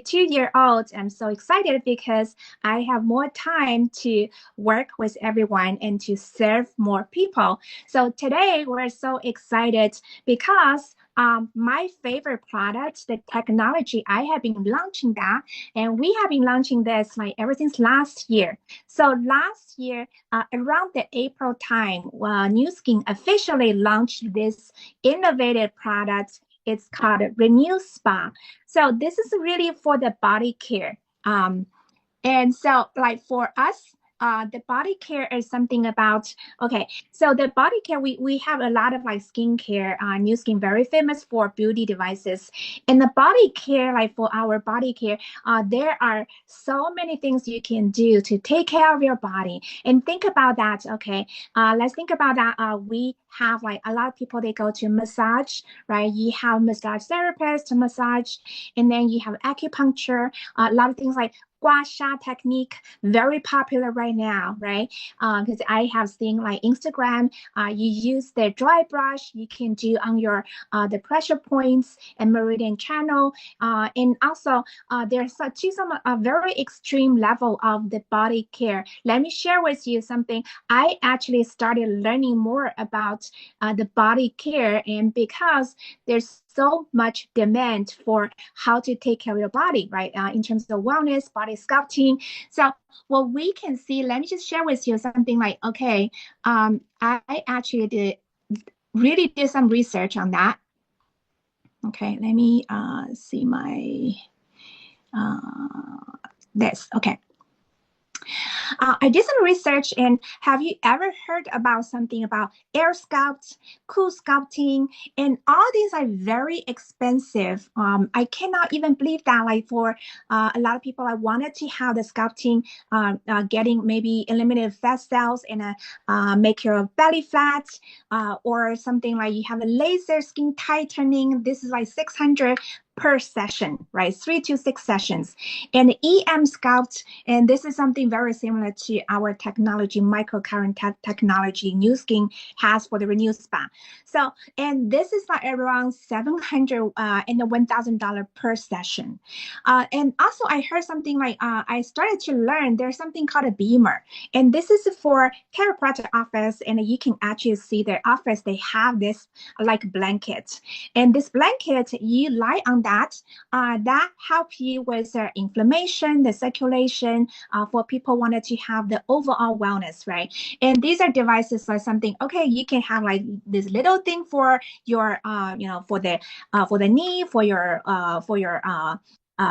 2-year-old, I'm so excited because I have more time to work with everyone and to serve more people. So today we're so excited because my favorite product, the technology, I have been launching that, and we have been launching this like ever since last year. So last year, around the April time, New Skin officially launched this innovative product. It's called Wesllspa. So this is really for the body care. And so like for us, the body care is something about, okay, so the body care, we have a lot of like skincare, New Skin, very famous for beauty devices. And the body care, like for our body care, there are so many things you can do to take care of your body. And think about that, okay? Let's think about that. We have like a lot of people, they go to massage, right? You have massage therapists to massage, and then you have acupuncture, a lot of things like gua sha technique, very popular right now, right? Because I have seen like Instagram, you use the dry brush, you can do on your the pressure points and meridian channel, and also there's some very extreme level of the body care. Let me share with you something. I actually started learning more about the body care, and because there's so much demand for how to take care of your body, right? In terms of wellness, body sculpting. So what we can see, let me just share with you something like, okay, I actually really did some research on that. Okay, let me see my, this, okay. I did some research, and have you ever heard about something about air sculpt, cool sculpting, and all these are very expensive. I cannot even believe that, like for a lot of people, I wanted to have the sculpting, getting maybe eliminate fat cells and make your belly flat, or something like you have a laser skin tightening. This is like 600 per session, right? 3 to 6 sessions. And EM sculpt, and this is something very similar to our technology, microcurrent technology New Skin has for the Wesllspa. So, and this is like around 700 and $1,000 per session. And also I heard something like, I started to learn there's something called a beamer. And this is for chiropractic office. And you can actually see their office, they have this like blanket. And this blanket, you lie on that, that help you with inflammation, the circulation, for people wanted to have the overall wellness, right? And these are devices like something, okay, you can have like this little thing for your, for the knee, for your,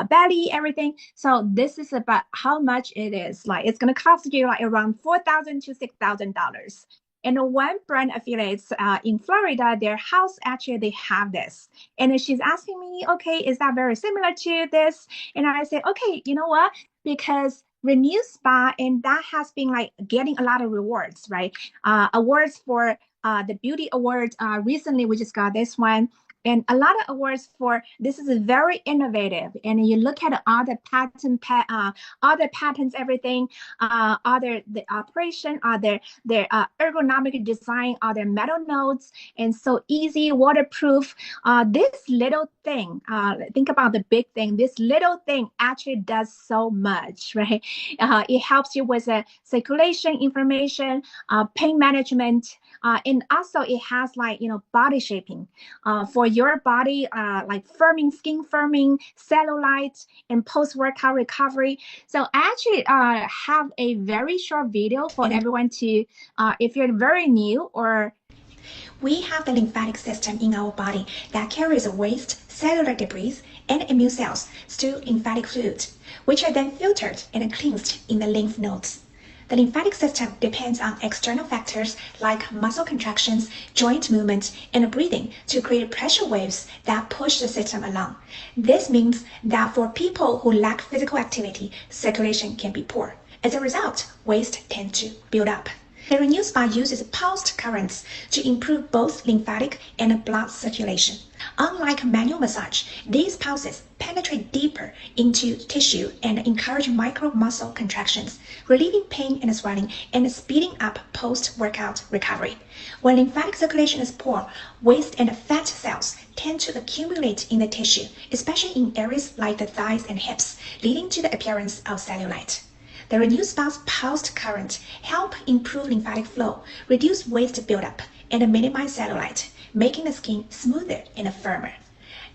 belly, everything. So this is about how much it is. Like it's gonna cost you like around $4,000 to $6,000. And one brand affiliates in Florida, their house actually they have this. And she's asking me, okay, is that very similar to this? And I said, okay, you know what? Because Renew Spa, and that has been like getting a lot of rewards, right? Awards for the beauty award. Recently, we just got this one, and a lot of awards for this is very innovative. And you look at all the all the patents, everything, other the operation, their ergonomic design, their metal nodes, and so easy, waterproof. This little thing, think about the big thing. This little thing actually does so much, right? It helps you with circulation, inflammation, pain management, and also it has like body shaping for your body, like firming, skin firming, cellulite, and post-workout recovery. So I actually have a very short video for everyone to, if you're very new or we have the lymphatic system in our body that carries waste, cellular debris, and immune cells, stored lymphatic fluid, which are then filtered and cleansed in the lymph nodes. The lymphatic system depends on external factors like muscle contractions, joint movement, and breathing to create pressure waves that push the system along. This means that for people who lack physical activity, circulation can be poor. As a result, waste tends to build up. The Renew Spa uses pulsed currents to improve both lymphatic and blood circulation. Unlike manual massage, these pulses penetrate deeper into tissue and encourage micro muscle contractions, relieving pain and swelling and speeding up post-workout recovery. When lymphatic circulation is poor, waste and fat cells tend to accumulate in the tissue, especially in areas like the thighs and hips, leading to the appearance of cellulite. The Renew Spa's pulsed current help improve lymphatic flow, reduce waste buildup, and minimize cellulite, making the skin smoother and firmer.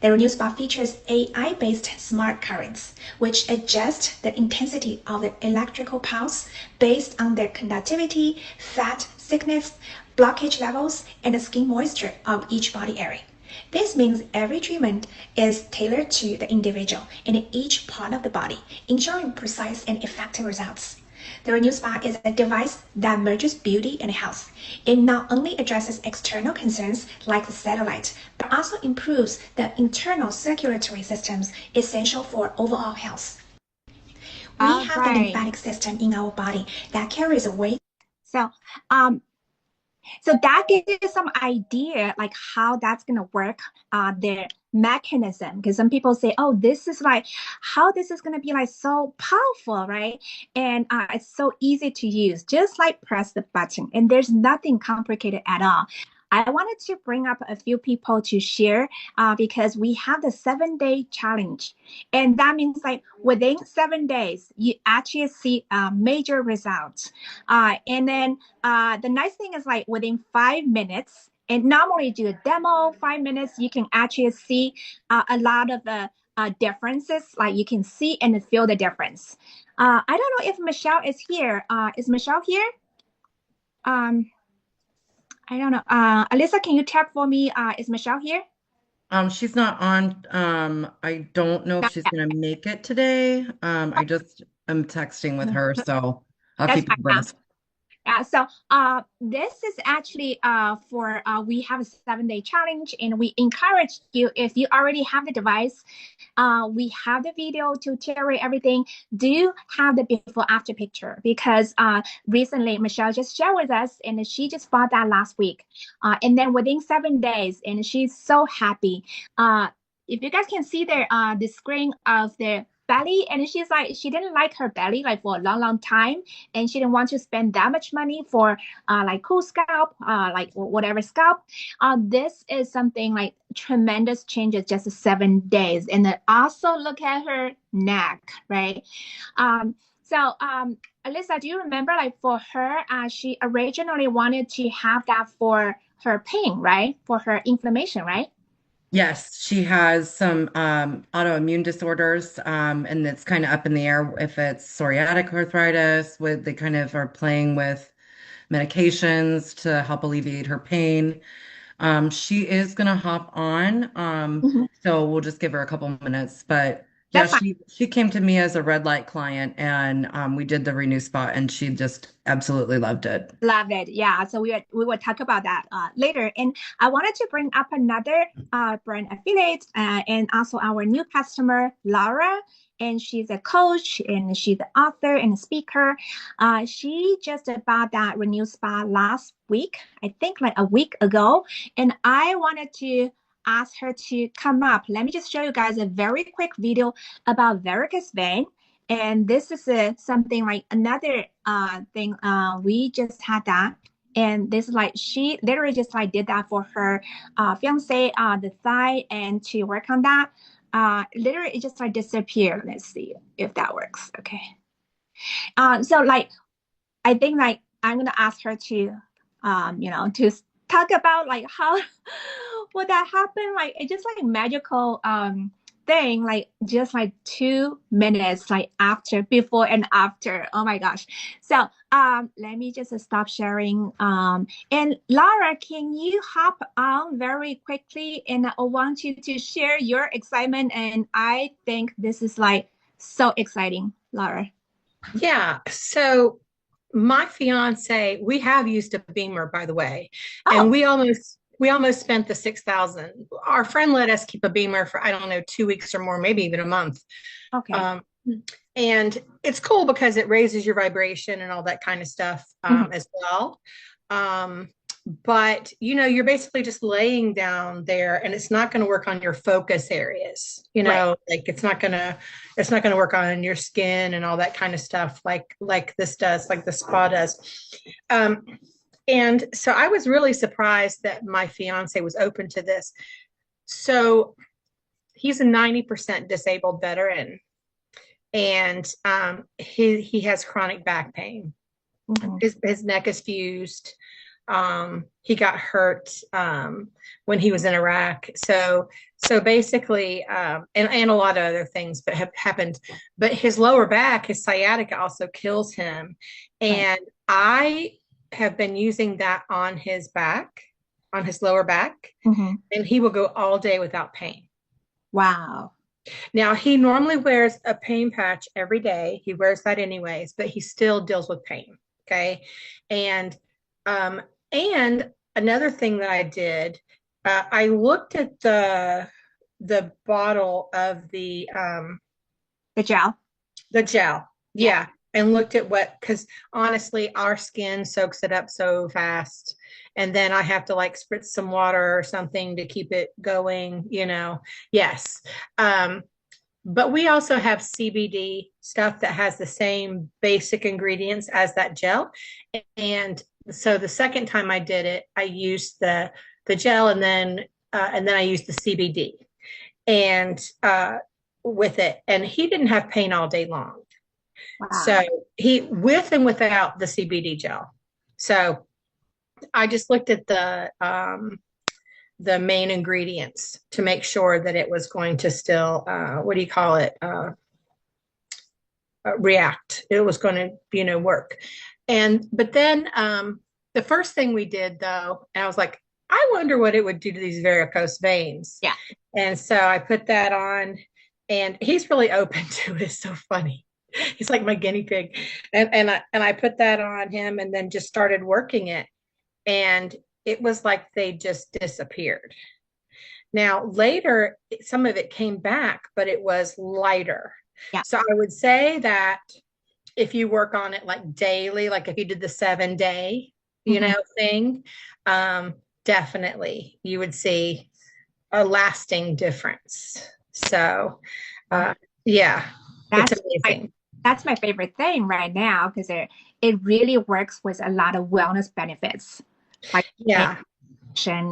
The Renew Spa features AI-based smart currents, which adjust the intensity of the electrical pulse based on the conductivity, fat thickness, blockage levels, and the skin moisture of each body area. This means every treatment is tailored to the individual and each part of the body, ensuring precise and effective results. The Renew Spa is a device that merges beauty and health. It not only addresses external concerns like the cellulite, but also improves the internal circulatory systems essential for overall health. We have the lymphatic system in our body that carries weight. So that gives you some idea like how that's going to work, the mechanism. Because some people say, oh, this is like how this is going to be like so powerful, right? And it's so easy to use, just like press the button. And there's nothing complicated at all. I wanted to bring up a few people to share because we have the 7-day challenge. And that means like within 7 days, you actually see major results. And then the nice thing is like within 5 minutes, and normally do a demo, 5 minutes, you can actually see a lot of the differences, like you can see and feel the difference. I don't know if Michelle is here. Is Michelle here? I don't know. Alyssa, can you check for me? Is Michelle here? She's not on. I don't know if she's gonna make it today. I just am texting with her, so I'll That's keep you fine. abreast. So this is actually for we have a 7-day challenge, and we encourage you, if you already have the device, we have the video tutorial, everything. Do have the before after picture, because recently Michelle just shared with us, and she just bought that last week, and then within 7 days, and she's so happy. If you guys can see there, the screen of the belly, and she's like, she didn't like her belly like for a long time, and she didn't want to spend that much money for like cool scalp, like whatever scalp. This is something like tremendous changes just 7 days. And then also look at her neck, right? Alyssa, do you remember like for her, she originally wanted to have that for her pain, right? For her inflammation, right? Yes, she has some autoimmune disorders, and it's kind of up in the air if it's psoriatic arthritis. With they kind of are playing with medications to help alleviate her pain. She is gonna hop on, Mhm. so we'll just give her a couple minutes. But yeah, That's fine. she came to me as a red light client, and we did the Renew Spot, and she just absolutely loved it. Love it. Yeah. So we will talk about that later. And I wanted to bring up another brand affiliate and also our new customer, Laura. And she's a coach, and she's an author and a speaker. She just bought that Renew Spa last week, I think like a week ago. And I wanted to ask her to come up. Let me just show you guys a very quick video about varicose vein. And this is something like another thing. We just had that. And this like she literally just like did that for her fiance, the thigh, and to work on that. Literally it just like disappeared. Let's see if that works. Okay. So like I think like I'm gonna ask her to to talk about like how would that happen. Like it's just like magical thing, like just like 2 minutes, like after, before and after. Oh my gosh. So let me just stop sharing. And Laura, can you hop on very quickly? And I want you to share your excitement. And I think this is like so exciting, Laura. Yeah. So my fiance, we have used a Beamer, by the way, and Oh, we almost spent the 6,000. Our friend let us keep a Beamer for, I don't know, 2 weeks or more, maybe even a month. okay. And it's cool because it raises your vibration and all that kind of stuff as well. But you're basically just laying down there, and it's not going to work on your focus areas. Right. Like it's not gonna work on your skin and all that kind of stuff like this does, like the spa does. And so I was really surprised that my fiance was open to this. So he's a 90% disabled veteran, and he has chronic back pain. His neck is fused. He got hurt when he was in Iraq. So basically, and a lot of other things but have happened. But his lower back, his sciatica, also kills him. And I have been using that on his back, on his lower back, and he will go all day without pain. Wow. Now, he normally wears a pain patch every day. He wears that anyways, but he still deals with pain. Okay. And another thing that I did, I looked at the bottle of the gel. The gel. Yeah. And looked at because honestly, our skin soaks it up so fast. And then I have to like spritz some water or something to keep it going, Yes. But we also have CBD stuff that has the same basic ingredients as that gel. And so the second time I did it, I used the gel, and then I used the CBD and with it. And he didn't have pain all day long. Wow. So he, with and without the CBD gel. So I just looked at the main ingredients to make sure that it was going to still, react. It was going to, work. But then the first thing we did though, and I was like, I wonder what it would do to these varicose veins. Yeah. And so I put that on, and he's really open to it. It's so funny. He's like my guinea pig. And I put that on him and then just started working it. And it was like they just disappeared. Now, later, some of it came back, but it was lighter. Yeah. So I would say that if you work on it like daily, like if you did the 7-day, thing, definitely you would see a lasting difference. So, yeah, it's amazing. That's my favorite thing right now, because it really works with a lot of wellness benefits, like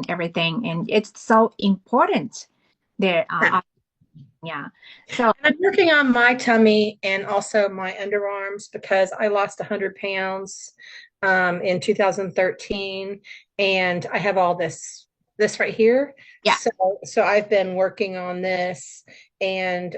everything, and it's so important there. So I'm working on my tummy and also my underarms because I lost 100 pounds in 2013, and I have all this right here. Yeah. So I've been working on this, and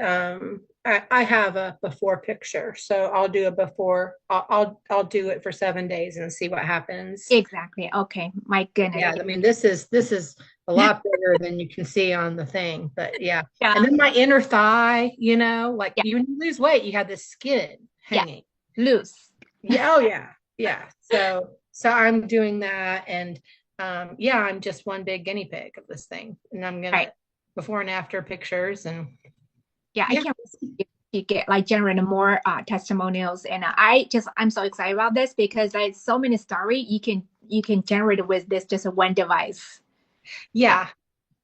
I have a before picture. So I'll do a before. I'll do it for 7 days and see what happens. Exactly. Okay. My goodness. Yeah. I mean, this is a lot bigger than you can see on the thing, but yeah. And then my inner thigh, like when you lose weight, you have this skin hanging loose. Yeah. Oh yeah. Yeah. So I'm doing that, and I'm just one big guinea pig of this thing, and I'm gonna before and after pictures, and I can't you get like generate more testimonials, and I'm so excited about this because there's so many stories you can generate with this just one device. Yeah.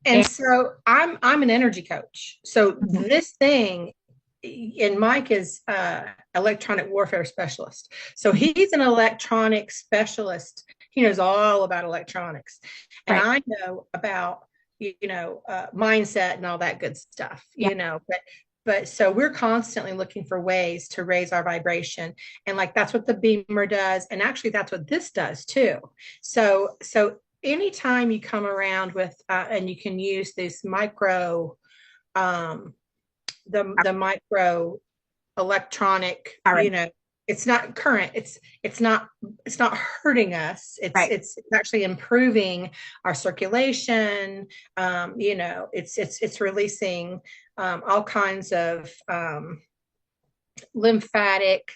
And so I'm an energy coach. So this thing, and Mike is electronic warfare specialist. So he's an electronic specialist. He knows all about electronics. And I know about, mindset and all that good stuff, but so we're constantly looking for ways to raise our vibration. And like, that's what the beamer does. And actually that's what this does too. So anytime you come around with, and you can use this micro, the micro electronic, it's not current. It's not hurting us. It's actually improving our circulation. It's releasing all kinds of lymphatic,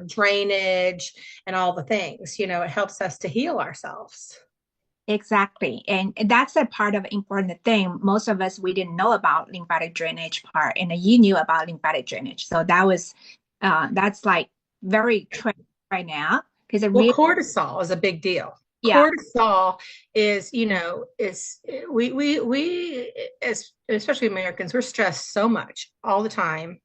drainage and all the things. It helps us to heal ourselves. Exactly. And that's a part of important thing. Most of us, we didn't know about lymphatic drainage part, and you knew about lymphatic drainage. So that's like very trend right now because it Well, really, cortisol is a big deal. yeah, Cortisol is, is we as especially Americans, we're stressed so much all the time.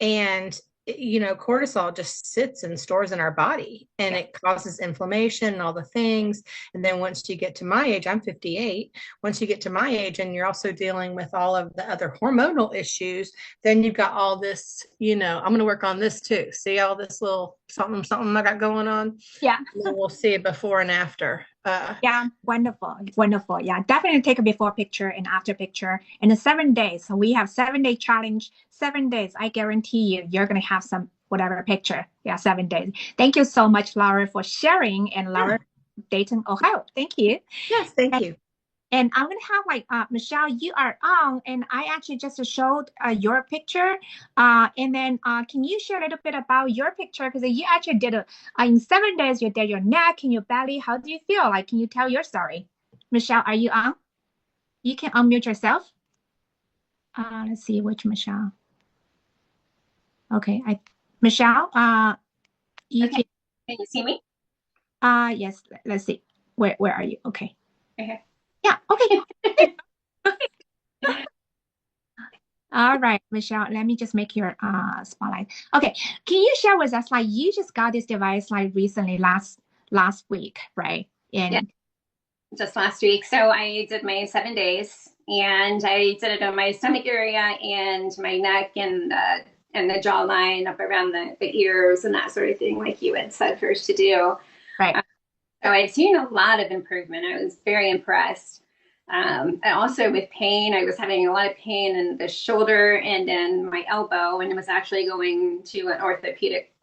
And cortisol just sits and stores in our body, and yeah, it causes inflammation and all the things. And then once you get to my age, I'm 58. Once you get to my age and you're also dealing with all of the other hormonal issues, then you've got all this, I'm going to work on this too. See all this little something I got going on. yeah. We'll see a before and after. Yeah, wonderful, wonderful. Yeah, definitely take a before picture and after picture. And the 7 days. So we have 7 day challenge, 7 days. I guarantee you're gonna have some whatever picture. Yeah, 7 days. Thank you so much, Laura, for sharing. And Yeah. Laura, Dayton, Ohio. Thank you. Yes, thank you. And I'm gonna have like Michelle, you are on, and I actually just showed your picture. And then can you share a little bit about your picture? Because you actually did in 7 days, you did your neck and your belly. How do you feel? Like, can you tell your story? Michelle, are you on? You can unmute yourself. Let's see which Michelle. Okay, Michelle, you okay. Can you see me? yes. Let's see. Where are you? Okay. Okay. Yeah. Okay. All right, Michelle, let me just make your spotlight. Okay, can you share with us, like you just got this device like recently last week, right? Yeah, And just last week. So I did my 7 days, and I did it on my stomach area and my neck and the jawline up around the ears and that sort of thing, like you had said first to do. right. So I've seen a lot of improvement. I was very impressed. And also with pain, I was having a lot of pain in the shoulder and in my elbow, and I was actually going to an orthopedic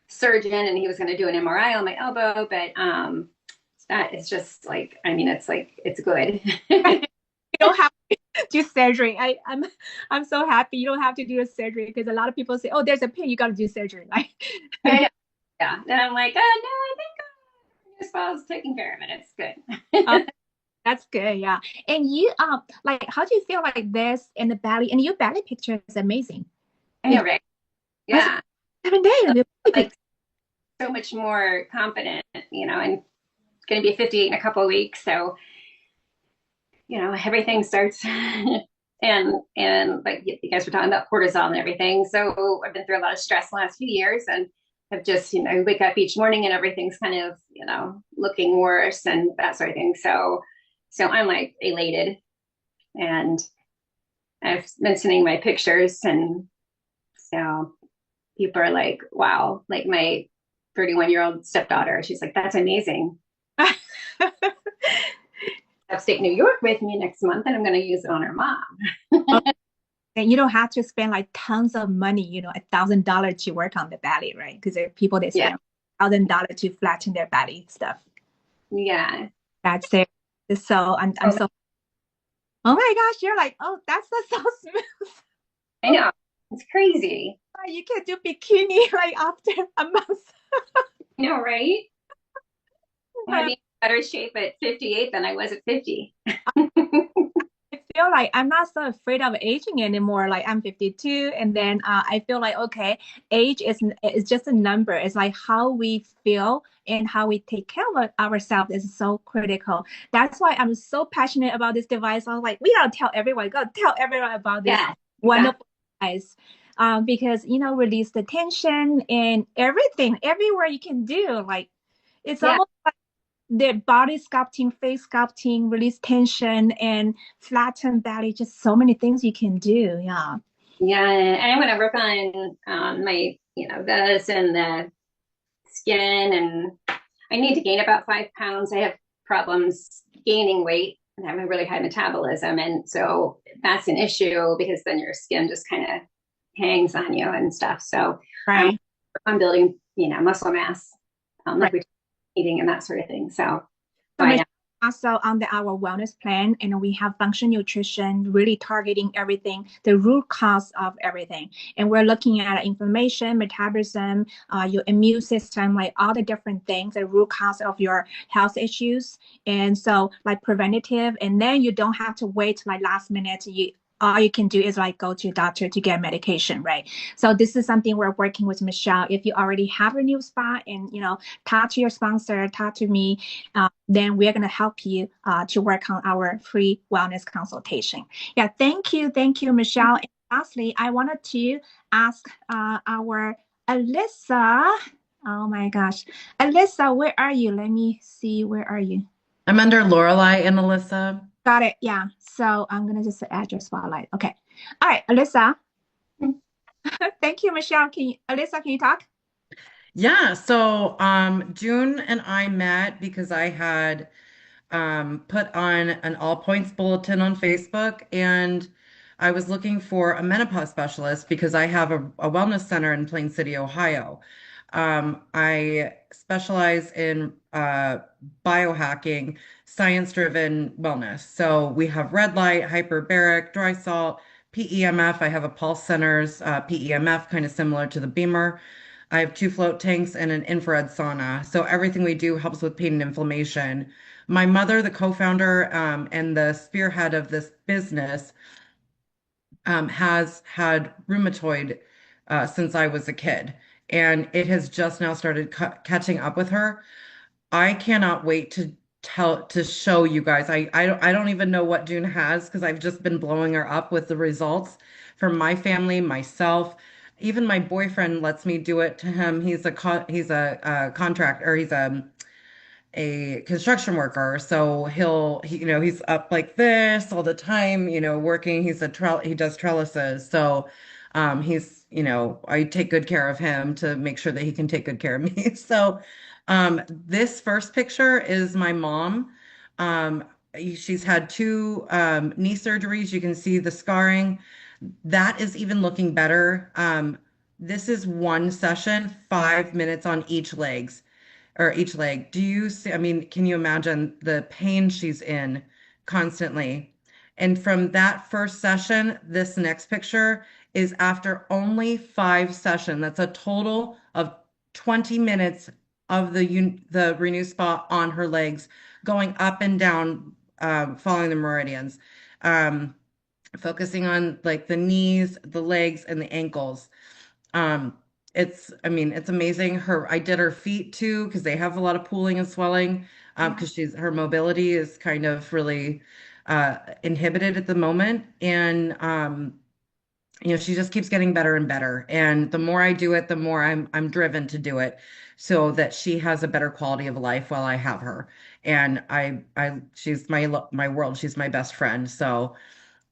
surgeon, and he was going to do an MRI on my elbow, but that is just like, I mean, it's like, it's good. You don't have to do surgery. I'm so happy you don't have to do a surgery because a lot of people say, oh, there's a pain, you got to do surgery. Like, Yeah. And I'm like, oh no, I think this was taking care of it. It's good. that's good, yeah. And you like, how do you feel like this in the belly? And your belly picture is amazing. I know, right? Yeah. 7 days. Like so much more confident, and going to be 58 in a couple of weeks. So, everything starts and like you guys were talking about cortisol and everything. So I've been through a lot of stress the last few years, and have just, wake up each morning and everything's kind of, looking worse and that sort of thing. So I'm like elated, and I've been sending my pictures, and so people are like, wow, like my 31-year-old stepdaughter, she's like, that's amazing. Upstate New York with me next month, and I'm going to use it on her mom. And you don't have to spend like tons of money, $1,000 to work on the belly, right? Because there are people that spend $1,000 to flatten their belly stuff. Yeah, that's it. So I'm so. Oh my gosh, you're like, oh, that's so smooth. I know, it's crazy. You can do bikini like after a month. You know, right? I'm gonna be in better shape at 58 than I was at 50. I feel like I'm not so afraid of aging anymore. Like I'm 52, and then I feel like, okay, age is just a number. It's like how we feel and how we take care of ourselves is so critical. That's why I'm so passionate about this device. I was like, we gotta tell everyone, about this wonderful device. Because release the tension and everything, everywhere you can do. Like it's almost like the body sculpting, face sculpting, release tension, and flatten belly. Just so many things you can do. Yeah. Yeah, and I'm gonna work on my, this and the skin, and I need to gain about 5 pounds. I have problems gaining weight and having a really high metabolism, and so that's an issue because then your skin just kind of hangs on you and stuff. So right. I'm building, muscle mass, like we're eating and that sort of thing. So also under our wellness plan, and we have functional nutrition, really targeting everything, the root cause of everything. And we're looking at inflammation, metabolism, your immune system, like all the different things, the root cause of your health issues. And so like preventative, and then you don't have to wait like last minute. You all you can do is like go to a doctor to get medication, right? So this is something we're working with Michelle. If you already have a new spa and talk to your sponsor, talk to me, then we're going to help you to work on our free wellness consultation. Yeah, thank you, Michelle. And lastly, I wanted to ask our Alyssa. Oh my gosh, Alyssa, where are you? Let me see. Where are you? I'm under Lorelai and Alyssa. Got it. Yeah. So I'm gonna just add your spotlight. Okay. All right, Alyssa. Thank you, Michelle. Alyssa, can you talk? Yeah, so June and I met because I had put on an all points bulletin on Facebook, and I was looking for a menopause specialist because I have a wellness center in Plain City, Ohio. I specialize in biohacking, science-driven wellness. So we have red light, hyperbaric, dry salt, PEMF. I have a pulse center's PEMF, kind of similar to the Beamer. I have two float tanks and an infrared sauna. So everything we do helps with pain and inflammation. My mother, the co-founder and the spearhead of this business, has had rheumatoid since I was a kid, and it has just now started catching up with her. I cannot wait to show you guys. I don't even know what June has because I've just been blowing her up with the results from my family, myself. Even my boyfriend lets me do it to him. He's a contract, or he's a construction worker. So he's up like this all the time, working. He does trellises. So I take good care of him to make sure that he can take good care of me. So this first picture is my mom. Um, she's had two knee surgeries. You can see the scarring. That is even looking better. This is one session, 5 minutes on each leg. Do you see? I mean, can you imagine the pain she's in constantly? And from that first session, this next picture is after only 5 sessions. That's a total of 20 minutes of the Renew Spa on her legs, going up and down, following the meridians, um, focusing on like the knees, the legs, and the ankles. Um, I mean, it's amazing. I did her feet too because they have a lot of pooling and swelling. Yeah. Because her mobility is kind of really inhibited at the moment, and she just keeps getting better and better. And the more I do it, the more I'm driven to do it, so that she has a better quality of life while I have her. And she's my world. She's my best friend. So.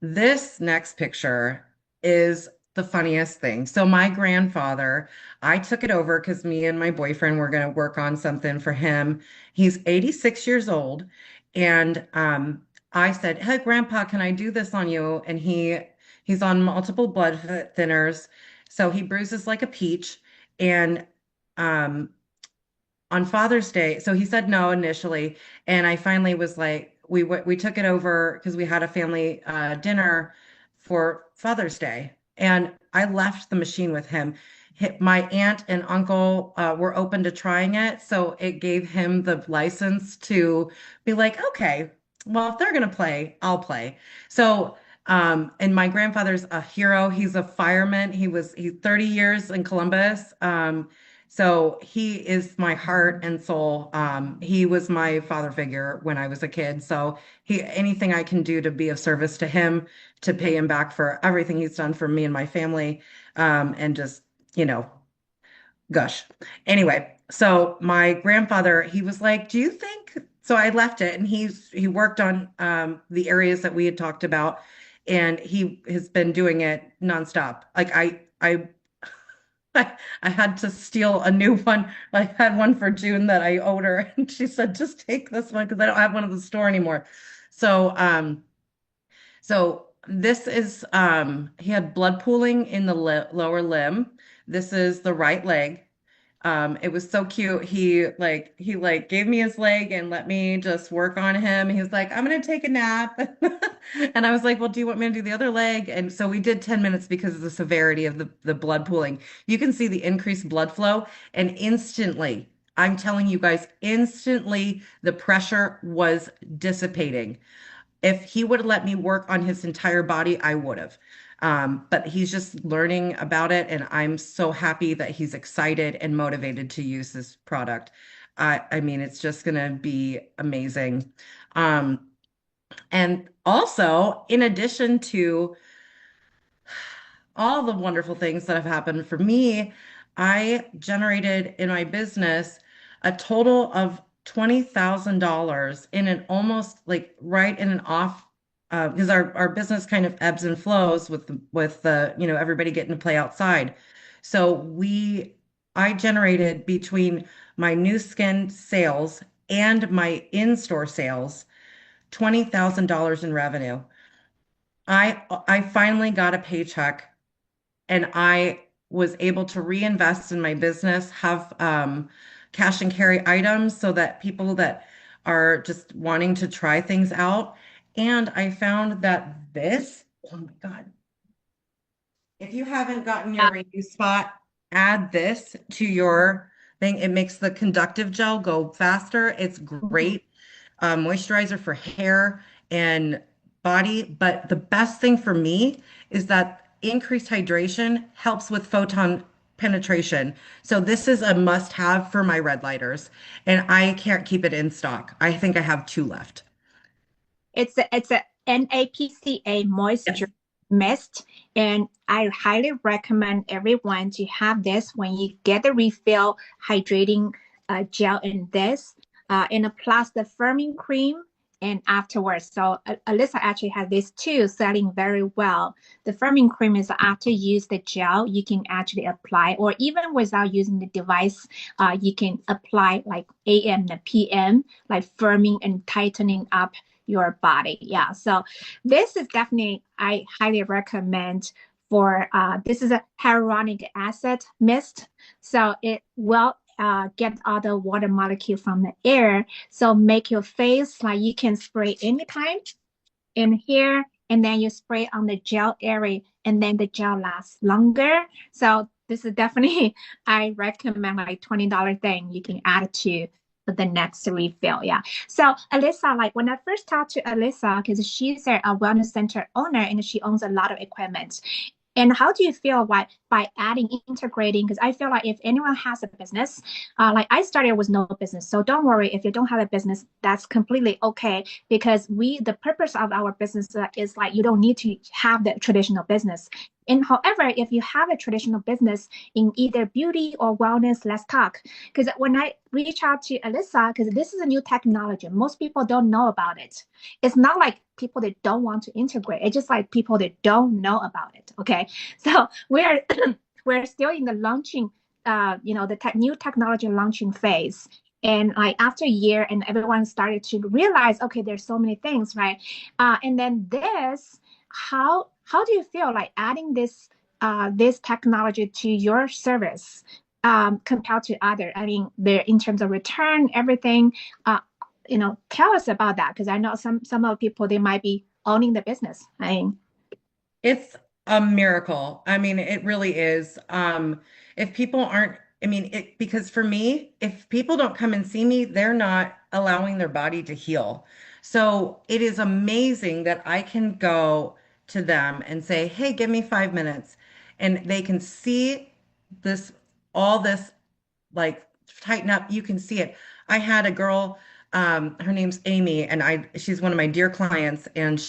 This next picture is the funniest thing. So my grandfather, I took it over because me and my boyfriend were going to work on something for him. He's 86 years old, and I said, "Hey, Grandpa, can I do this on you?" And he's on multiple blood thinners, so he bruises like a peach. And um, on Father's Day. So he said no initially, and I finally was like, we took it over because we had a family dinner for Father's Day, and I left the machine with him. My aunt and uncle were open to trying it, so it gave him the license to be like, okay, well, if they're gonna play, I'll play. So. And my grandfather's a hero. He's a fireman. He's 30 years in Columbus. So he is my heart and soul. He was my father figure when I was a kid. So anything I can do to be of service to him, to pay him back for everything he's done for me and my family, and just, you know, gush. Anyway, so my grandfather, he was like, "Do you think?" So I left it, and he worked on the areas that we had talked about, and he has been doing it nonstop. Like I had to steal a new one. I had one for June that I owed her, and she said, "Just take this one because I don't have one at the store anymore." So, so this is he had blood pooling in the lower limb. This is the right leg. It was so cute. He gave me his leg and let me just work on him. He was like, I'm gonna take a nap. And I was like, well, do you want me to do the other leg? And so we did 10 minutes because of the severity of the blood pooling. You can see the increased blood flow, and instantly, I'm telling you guys, instantly the pressure was dissipating. If he would have let me work on his entire body, I would have. But he's just learning about it, and I'm so happy that he's excited and motivated to use this product. I mean, it's just going to be amazing. Um, and also, in addition to all the wonderful things that have happened for me, I generated in my business a total of $20,000 in an almost like right in an off because our business kind of ebbs and flows with the everybody getting to play outside. So I generated between my new skin sales and my in-store sales $20,000 in revenue. I finally got a paycheck and I was able to reinvest in my business, have cash and carry items so that people that are just wanting to try things out. And I found that oh my God, if you haven't gotten your review spot, add this to your thing. It makes the conductive gel go faster. It's great moisturizer for hair and body. But the best thing for me is that increased hydration helps with photon penetration. So this is a must-have for my red lighters, and I can't keep it in stock. I think I have two left. It's a NAPCA moisture Yes. mist, and I highly recommend everyone to have this when you get the refill hydrating gel in this, and plus the firming cream and afterwards. So Alyssa actually has this too, selling very well. The firming cream is after you use the gel, you can actually apply, or even without using the device, you can apply like AM and PM, like firming and tightening up your body. Yeah. So this is definitely, I highly recommend for, this is a hyaluronic acid mist. So it will get all the water molecule from the air. So make your face like you can spray anytime in here, and then you spray on the gel area, and then the gel lasts longer. So this is definitely, I recommend like $20 thing you can add to the next refill. Yeah. So Alyssa, like when I first talked to Alyssa, because she's a wellness center owner and she owns a lot of equipment. And how do you feel like by adding integrating? Because I feel like if anyone has a business, like I started with no business, so don't worry if you don't have a business, that's completely okay. Because the purpose of our business is like you don't need to have the traditional business. And however, if you have a traditional business in either beauty or wellness, let's talk. Because when I reach out to Alyssa, because this is a new technology, most people don't know about it. It's not like people that don't want to integrate. It's just like people that don't know about it. Okay, so we're we're still in the launching, the new technology launching phase. And like after a year, and everyone started to realize, okay, there's so many things, right? And then how do you feel like adding this technology to your service compared to other? I mean, there in terms of return, everything. Tell us about that because I know some of the people they might be owning the business. I mean, It's a miracle. I mean, it really is. If people aren't, I mean, because for me, if people don't come and see me, they're not allowing their body to heal. So it is amazing that I can go to them and say, hey, give me 5 minutes. And they can see this, all this like tighten up. You can see it. I had a girl, her name's Amy, and she's one of my dear clients, and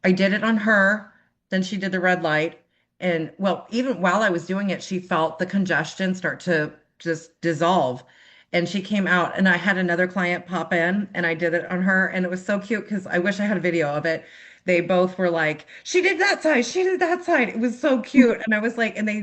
I did it on her. Then she did the red light. And well, even while I was doing it, she felt the congestion start to just dissolve. And she came out, and I had another client pop in, and I did it on her. And it was so cute because I wish I had a video of it. They both were like, she did that side, she did that side. It was so cute. And I was like, and they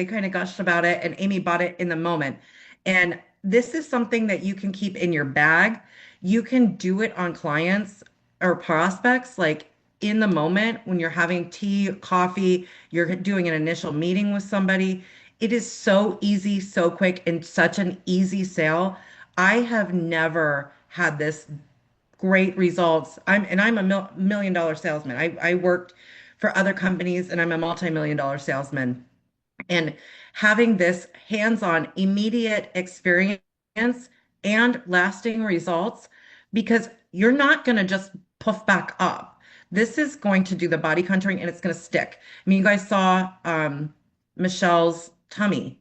kind of gushed about it. And Amy bought it in the moment. And this is something that you can keep in your bag. You can do it on clients or prospects, like in the moment when you're having tea, coffee, you're doing an initial meeting with somebody. It is so easy, so quick, and such an easy sale. I have never had this great results. I'm a million dollar salesman. I worked for other companies and I'm a multi-million dollar salesman. And having this hands-on immediate experience and lasting results, because you're not going to just puff back up. This is going to do the body contouring and it's going to stick. I mean, you guys saw Michelle's tummy,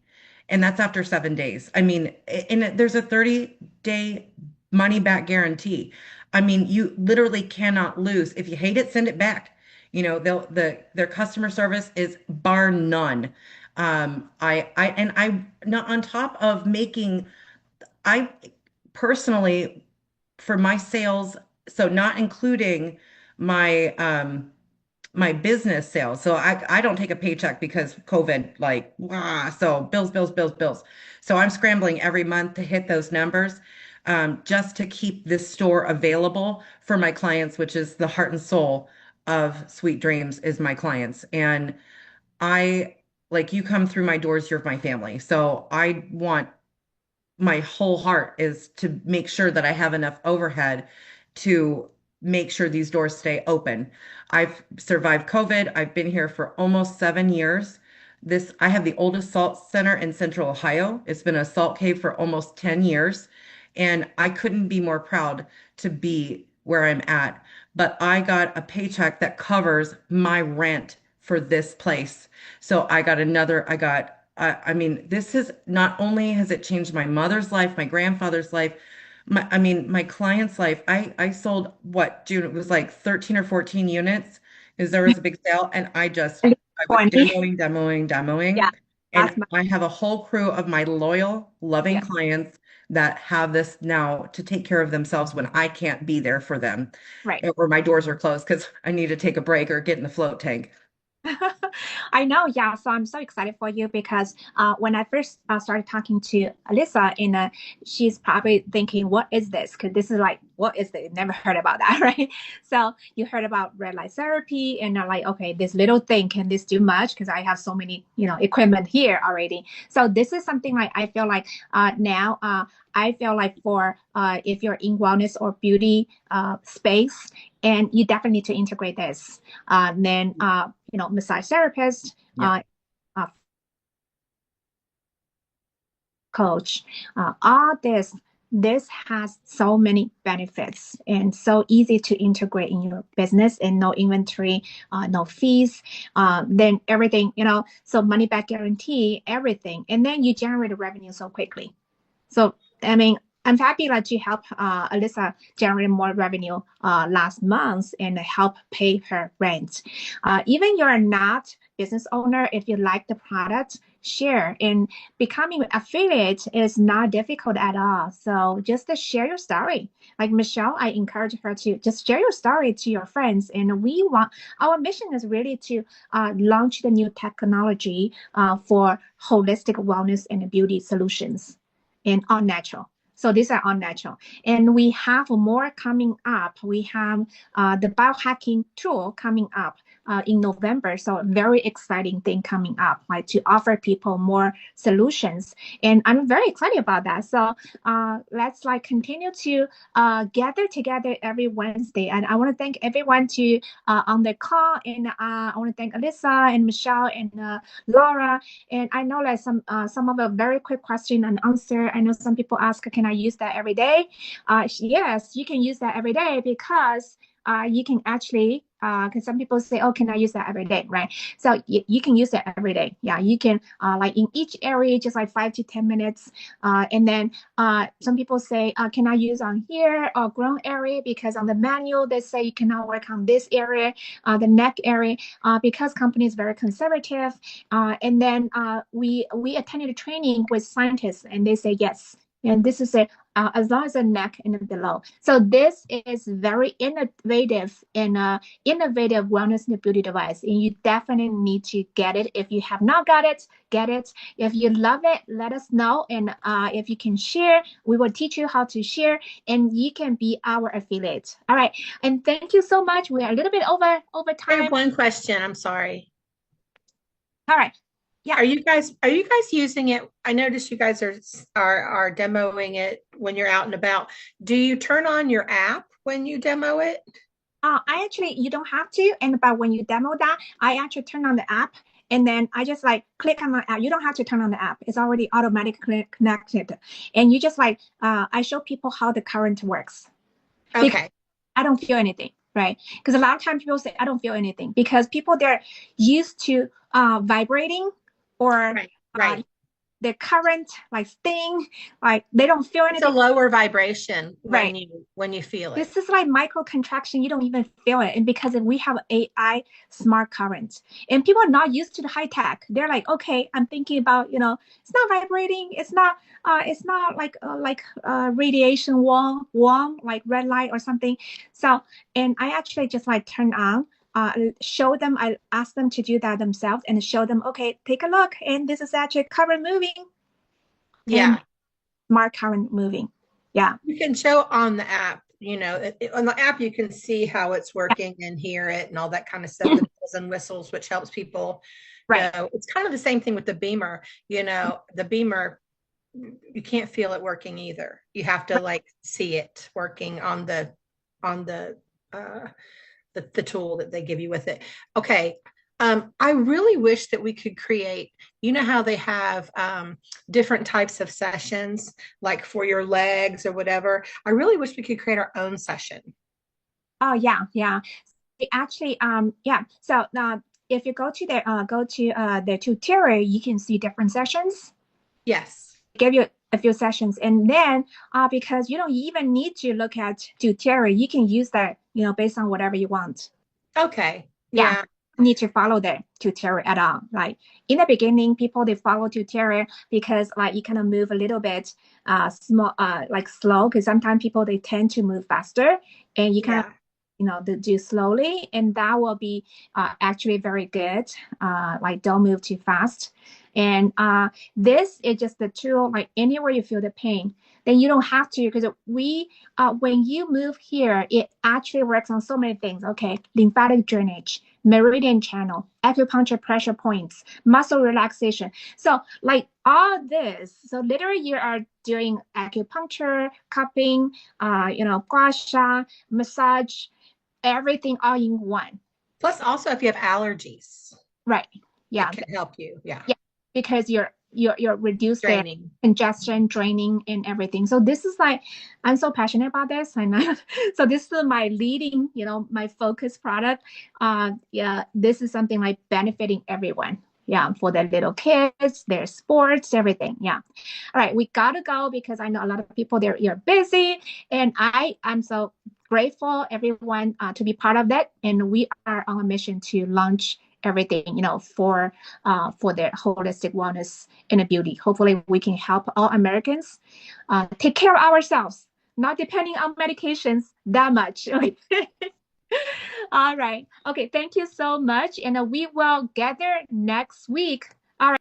and that's after 7 days. I mean, and there's a 30-day money back guarantee. I mean, you literally cannot lose. If you hate it, send it back. You know, their customer service is bar none. I not on top of making, I personally, for my sales, so not including my my business sales. So I don't take a paycheck because COVID, like, so bills, bills, bills, bills. So I'm scrambling every month to hit those numbers, just to keep this store available for my clients, which is the heart and soul of Sweet Dreams is my clients. And I, like, you come through my doors, you're my family. So I want, my whole heart is to make sure that I have enough overhead to make sure these doors stay open. I've survived COVID. I've been here for almost 7 years. I have the oldest salt center in Central Ohio. It's been a salt cave for almost 10 years, and I couldn't be more proud to be where I'm at. But I got a paycheck that covers my rent for this place. So I mean, this has not only has it changed my mother's life, my grandfather's life, I mean, my client's life. I sold what, June, it was like 13 or 14 units because there was a big sale, and I was 20. demoing. Yeah, that's And I have a whole crew of my loyal, loving yeah, clients that have this now to take care of themselves when I can't be there for them, right. or my doors are closed because I need to take a break or get in the float tank. I know, yeah. So I'm so excited for you because when I first started talking to Alyssa, and she's probably thinking, "What is this?" Because this is like, "What is this?" Never heard about that, right? So you heard about red light therapy, and you're like, "Okay, this little thing, can this do much?" Because I have so many, equipment here already. So this is something like I feel like now. I feel like for if you're in wellness or beauty space, and you definitely need to integrate this. Then massage therapist, Yeah. uh, coach, all this has so many benefits and so easy to integrate in your business, and no inventory, no fees, then everything, so money back guarantee, everything. And then you generate revenue so quickly. So, I mean, I'm happy that you help Alyssa generate more revenue last month and help pay her rent. Even you're not business owner, if you like the product, share. And becoming an affiliate is not difficult at all. So just to share your story. Like Michelle, I encourage her to just share your story to your friends. And our mission is really to launch the new technology for holistic wellness and beauty solutions and all natural. So these are all natural. And we have more coming up. We have the biohacking tool coming up in November. So very exciting thing coming up, like to offer people more solutions. And I'm very excited about that. So let's like continue to gather together every Wednesday. And I want to thank everyone to on the call. And I want to thank Alyssa and Michelle and Laura. And I know like some of the very quick question and answer. I know some people ask, can I use that every day? Yes, you can use that every day because you can actually, because some people say, oh, can I use that every day, right? So you can use that every day. Yeah, you can like in each area, just like 5 to 10 minutes. And then some people say, can I use on here or grown area? Because on the manual, they say you cannot work on this area, the neck area, because company is very conservative. And then we attended a training with scientists, and they say yes. And this is it, as long as the neck and below. So this is very innovative and innovative wellness and beauty device. And you definitely need to get it. If you have not got it, get it. If you love it, let us know. And if you can share, we will teach you how to share, and you can be our affiliate. All right. And thank you so much. We are a little bit over I have time. one question. I'm sorry. All right. Yeah. Are you guys using it? I noticed you guys are demoing it when you're out and about. Do you turn on your app when you demo it? I actually, you don't have to. And but when you demo that, I actually turn on the app and then I just like click on the app. You don't have to turn on the app. It's already automatically connected. And you just like, I show people how the current works. Because Okay. I don't feel anything, right? Because a lot of times people say, I don't feel anything because people, they're used to vibrating or Right. Right. the current like sting, like they don't feel It's a anything, lower vibration right? when you feel it. This is like micro contraction. You don't even feel it. And because we have AI smart current and people are not used to the high tech, they're like, okay, I'm thinking about, it's not vibrating. It's not like radiation warm, like red light or something. So, and I actually just like turn on, show them, I ask them to do that themselves and show them, okay, take a look. And this is actually current moving and Yeah. smart current moving. Yeah. You can show on the app, on the app, you can see how it's working and hear it and all that kind of stuff, the bells and whistles, which helps people Right. know. It's kind of the same thing with the beamer. The beamer, you can't feel it working either. You have to like see it working on uh, the tool that they give you with it. Okay. I really wish that we could create, how they have different types of sessions, like for your legs or whatever. I really wish we could create our own session. Oh yeah, yeah. Actually, yeah. So if you go to the tutorial, you can see different sessions. Yes. Give you a few sessions, and then because you don't even need to look at tutorial, you can use that based on whatever you want. Okay. Yeah, Yeah. need to follow the tutorial at all. Like in the beginning, people they follow tutorial because like you kind of move a little bit small like slow because sometimes people they tend to move faster and you kind of Yeah. do slowly and that will be actually very good. Like don't move too fast. And this is just the tool, like anywhere you feel the pain, then you don't have to because when you move here, it actually works on so many things. Okay, lymphatic drainage, meridian channel, acupuncture pressure points, muscle relaxation. So like all this, so literally you are doing acupuncture, cupping, gua sha, massage, everything all in one. Plus, also, if you have allergies, Right. it Yeah. can help you. Yeah. Yeah. Because you're reduce their Draining. congestion, draining, and everything. So this is like I'm so passionate about this. And so this is my leading, my focus product. Yeah, this is something like benefiting everyone. Yeah, for the little kids, their sports, everything. Yeah. All right, we gotta go because I know a lot of people you're busy, and I'm so grateful everyone to be part of that. And we are on a mission to launch everything, for their holistic wellness and beauty. Hopefully, we can help all Americans take care of ourselves, not depending on medications that much. All right. Okay. Thank you so much. And we will gather next week